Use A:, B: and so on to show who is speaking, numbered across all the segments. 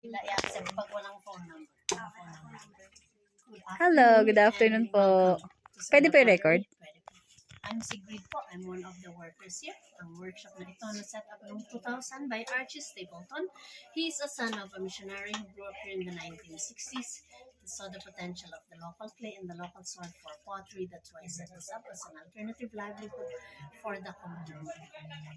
A: I-accept pag walang phone number.
B: Hello, good afternoon po. Pwede po i-record?
A: Pwede po. I'm Sigrid po. I'm one of the workers here. Ang workshop na ito na-set up noong 2000 by Archie Stapleton. He is a son of a missionary who grew up here in the 1960s. He saw the potential of the local clay and the local soil for pottery. That's why he set this up as an alternative livelihood for the community.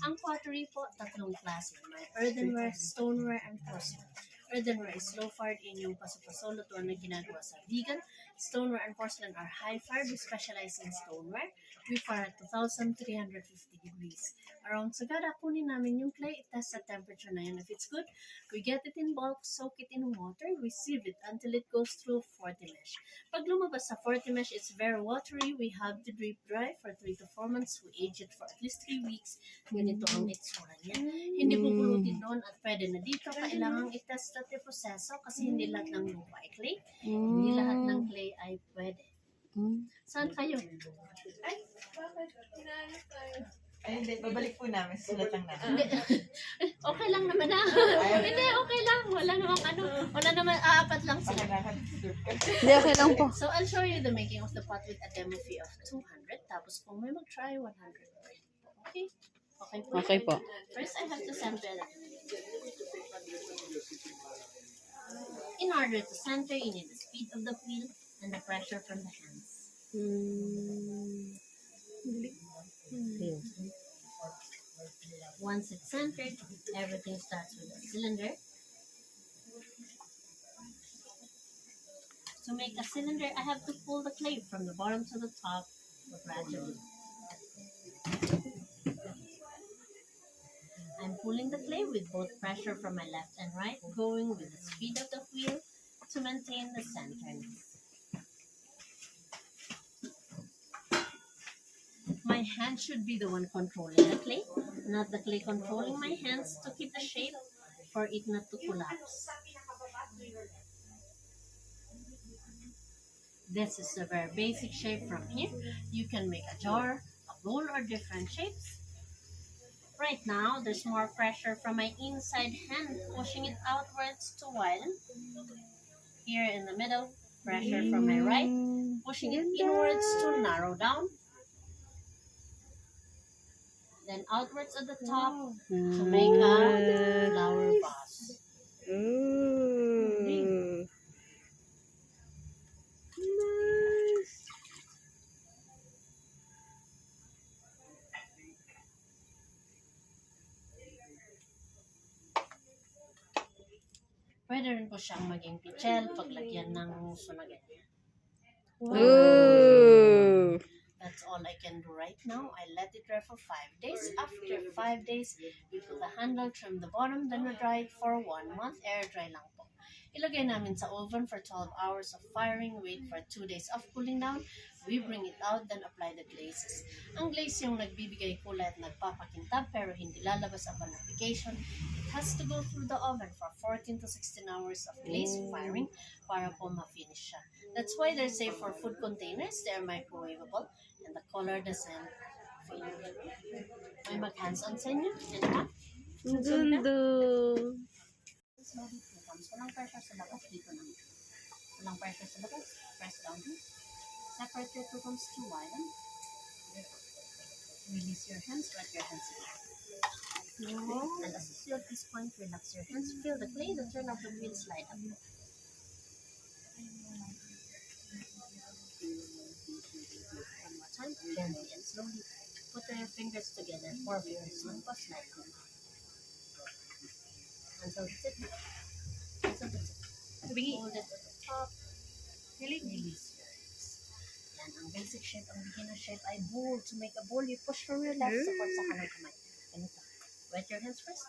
A: Ang pottery po, tatlong klase. May earthenware, stoneware, and porcelain. Earthenware is low-fired in yung paso-paso lutuan na ginagawa sa vegan. Stoneware and porcelain are high-fired. We specialize in stoneware. We fire at 2,350 degrees. Around Sagada, kunin namin yung clay. It-test sa temperature na yun. If it's good, we get it in bulk, soak it in water, we sieve it until it goes through 40 mesh. Pag lumabas sa 40 mesh, it's very watery. We have to drip dry for 3 to 4 months. We age it for at least 3 weeks. Ganito ang itsura niya. Hindi pupulutin doon at pwede na dito. Kailangan i-test natin proseso kasi hindi lahat ng lupa ay clay. Hindi lahat ng clay ay pwede. Saan kayo?
C: Ay, bakit? Inaayos tayo. Ay, hindi. Babalik po namin. Sulat lang namin.
A: Hindi. Okay lang naman na. Hindi, okay lang. Wala namang ano. Wala naman, aapat lang sila.
B: Hindi, okay lang po.
A: So, I'll show you the making of the pot with a demo fee of 200. Tapos kung may mag-try, 100. Okay? Okay po.
B: Okay po.
A: First, I have to center it. In order to center, you need the speed of the wheel and the pressure from the hands. Once it's centered, everything starts with a cylinder. To make a cylinder, I have to pull the clay from the bottom to the top gradually. I'm pulling the clay with both pressure from my left and right, going with the speed of the wheel to maintain the centering. My hand should be the one controlling the clay, not the clay controlling my hands to keep the shape for it not to collapse. This is a very basic shape from here. You can make a jar, a bowl, or different shapes. Right now, there's more pressure from my inside hand, pushing it outwards to widen. Here in the middle, pressure from my right, pushing it inwards to narrow down. Then outwards at the top to make a flower vase.
B: Ooh. Nice.
A: Pwede rin po siyang maging pichel paglagyan ng muso na ganyan.
B: Ooh.
A: That's all I can do right now. I let it dry for 5 days. After 5 days, we put the handle, trim the bottom, then we dry it for 1 month. Air dry lang po. Ilagay namin sa oven for 12 hours of firing. Wait for 2 days of cooling down. We bring it out, then apply the glazes. Ang glaze yung nagbibigay kulay at nagpapakintab pero hindi lalabas upon application. It has to go through the oven for 14 to 16 hours of glaze firing para po ma-finish siya. That's why they're safe for food containers. They're microwavable and the color doesn't fade. May mag-hands-on sa inyo? Anyone?
B: Ganda.
A: Slowly two comes. Walang pressure sa labas. Dito lang. Walang pressure sa labas. Press down here. Separate your two thumbs to widen. Release your hands. Let your hands again. And as you see at this point, relax your hands. Feel the clay. The turn of the wheel slide up. One more time. Gently and slowly. Put your fingers together. 4 fingers. One plus slide. Until the tip. Until the tip. Hold it at the top. Release your hands. Yan, ang basic shape, ang beginner shape ay bowl. To make a bowl, you push from your left, support sa kanang kamay. Ganito. Wet your hands first.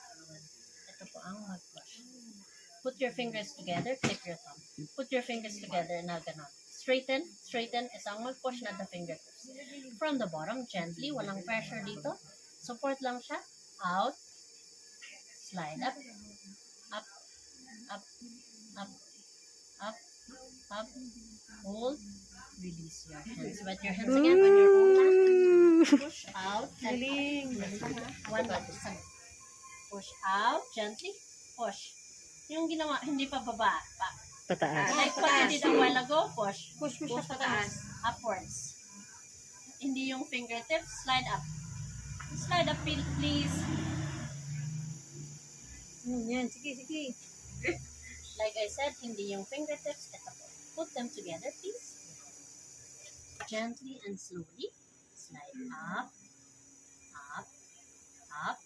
A: Ito po ang mag-push. Put your fingers together, clip your thumb. Put your fingers together na ganon. Straighten, straighten is ang mag-push na the fingertips. From the bottom, gently, walang pressure dito. Support lang siya. Out. Slide up. Up. Up. Up. Up. Up. Hold. Release your hands. Wet your hands again on your own lap. Push out. Galing. One more. Push out. Gently. Push. Yung ginawa, hindi pa baba.
B: Pataas.
A: Like what you did a while ago, push.
C: Push mo siya pataas.
A: Upwards. Hindi yung fingertips, slide up. Slide up, please.
C: Yan, sige.
A: Like I said, hindi yung fingertips. Ito po. Put them together, please. Gently and slowly. Slide up, up, up,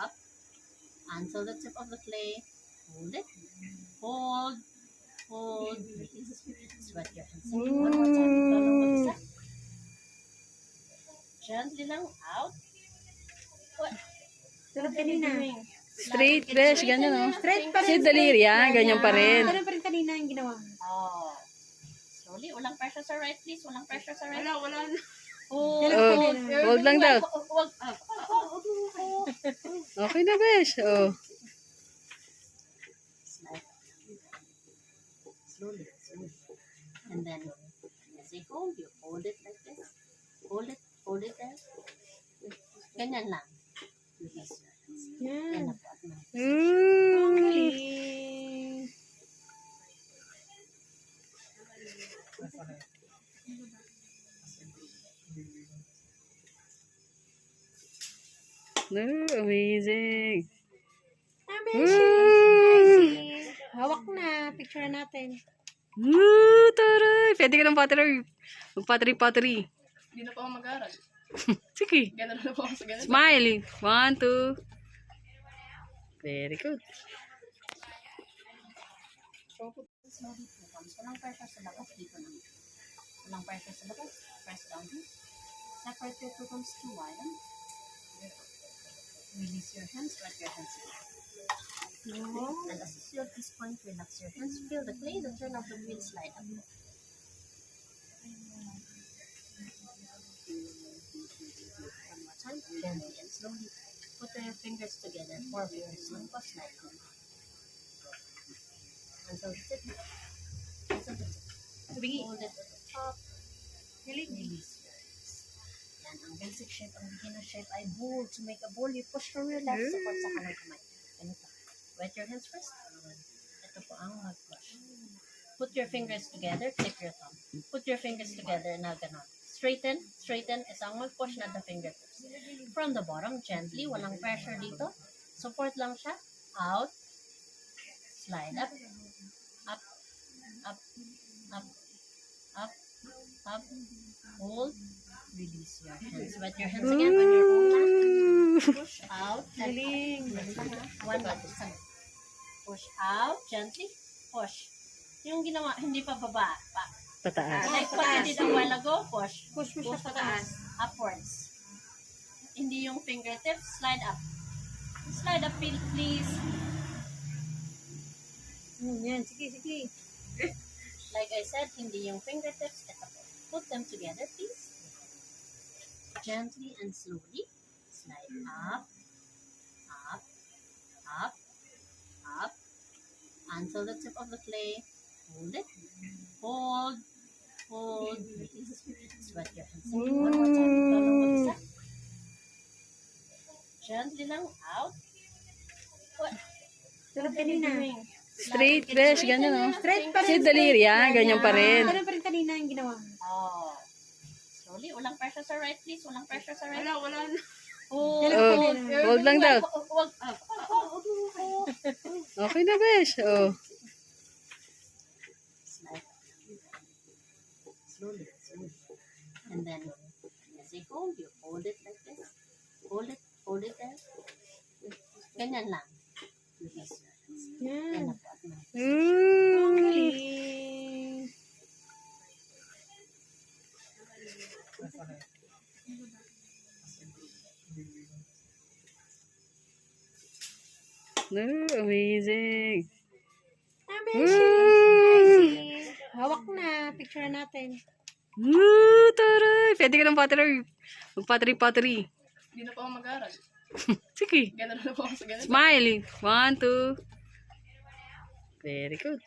A: up. Until the tip of the clay. Hold it. Hold. Release. Sweat your hands. One more time. Ikaw lang mag-isa. Gently lang out. What?
C: Tulad kanina.
B: Straight, besh, ganyan o.
C: Straight pa
B: Si
C: rin.
B: daliri, ganyan pa rin.
C: Ganun pa rin kanina yung ginawa.
A: Oh. Slowly. Walang pressure sa right, please. Walang pressure sa right.
C: Wala.
A: Hold.
B: Oh, hold lang daw.
A: Wag.
B: Okay na, besh. Oh.
A: Slide. Slowly. And then, as I hold, you hold it like this. Hold it there. Ganyan lang. Release your hands. Yan
C: Yan.
A: na po. At na.
C: Galing.
B: No, amazing.
C: Hawak na. Picture na natin.
B: Woo, taray. Pwede ka ng pottery. Mag-pottery.
D: Hindi na po ako mag-aaral.
B: Sige.
D: Gano'n na po ako sa ganun.
B: Smile. 1, 2. Very good.
A: Slowly po comes. Walang pressure sa labas. Dito lang. Walang pressure sa labas. Press down here. Separate your two thumbs to widen. Release your hands. Let your hands go. And as you at this point, relax your hands. Feel the clay. The turn of the wheel slide up. One more time. Gently and slowly. Put your fingers together. 4 fingers. One push slide. Until the tip. Until the tip. Hold it at the top. Release your hands. Yan. Ang basic shape, ang beginner shape ay bowl. To make a bowl, you push from your left. Support sa kanang kamay. Ganito. Wet your hands first. Ito po ang mag-push. Put your fingers together. Click your thumb. Put your fingers together na ganon. Straighten is ang mag-push na the fingertips. From the bottom, gently, walang pressure dito. Support lang siya. Out. Slide up. Up. Up. Up. Up. Up. Hold. Release your hands. Wet your hands again on your own lap. Push out.
C: Galing.
A: One more time. Push out. Gently. Push. Yung ginawa, hindi pa baba.
B: Pataas.
A: Like what you did a while ago, push.
C: Push mo siya pataas.
A: Upwards. Hindi yung fingertips, slide up. Slide up, please.
C: Yan, sige.
A: Like I said, hindi yung fingertips. Ito po. Put them together, please. Gently and slowly. Slide up, up, up, up. Until the tip of the clay. Hold it. Hold. Release. Sweat your hands. One more time. Ikaw lang mag-isa. Gently lang out. What?
C: Tulad kanina.
B: Straight, besh, ganyan o.
C: Straight pa
B: Si
C: rin.
B: daliri, ganyan pa rin.
C: Ganun pa rin kanina yung ginawa.
A: Oh. Slowly. Walang pressure sa right, please. Walang pressure sa right.
D: Wala.
A: Hold.
B: Oh, hold lang daw.
A: Wag.
B: Okay na, besh. Oh.
A: Slide. Slowly. And then, as I hold, you hold it like this. Hold it there. Ganyan lang. Release your hands. Yan na
C: Yan.
A: po. At na.
C: Galing.
B: No, amazing.
C: Hawak na. Picture na natin.
B: Woo, taray. Pwede ka ng pottery. Mag-pottery.
D: Hindi na po ako mag-aaral.
B: Sige.
D: Gano'n na po ako sa ganun.
B: Smile. 1, 2. Very good.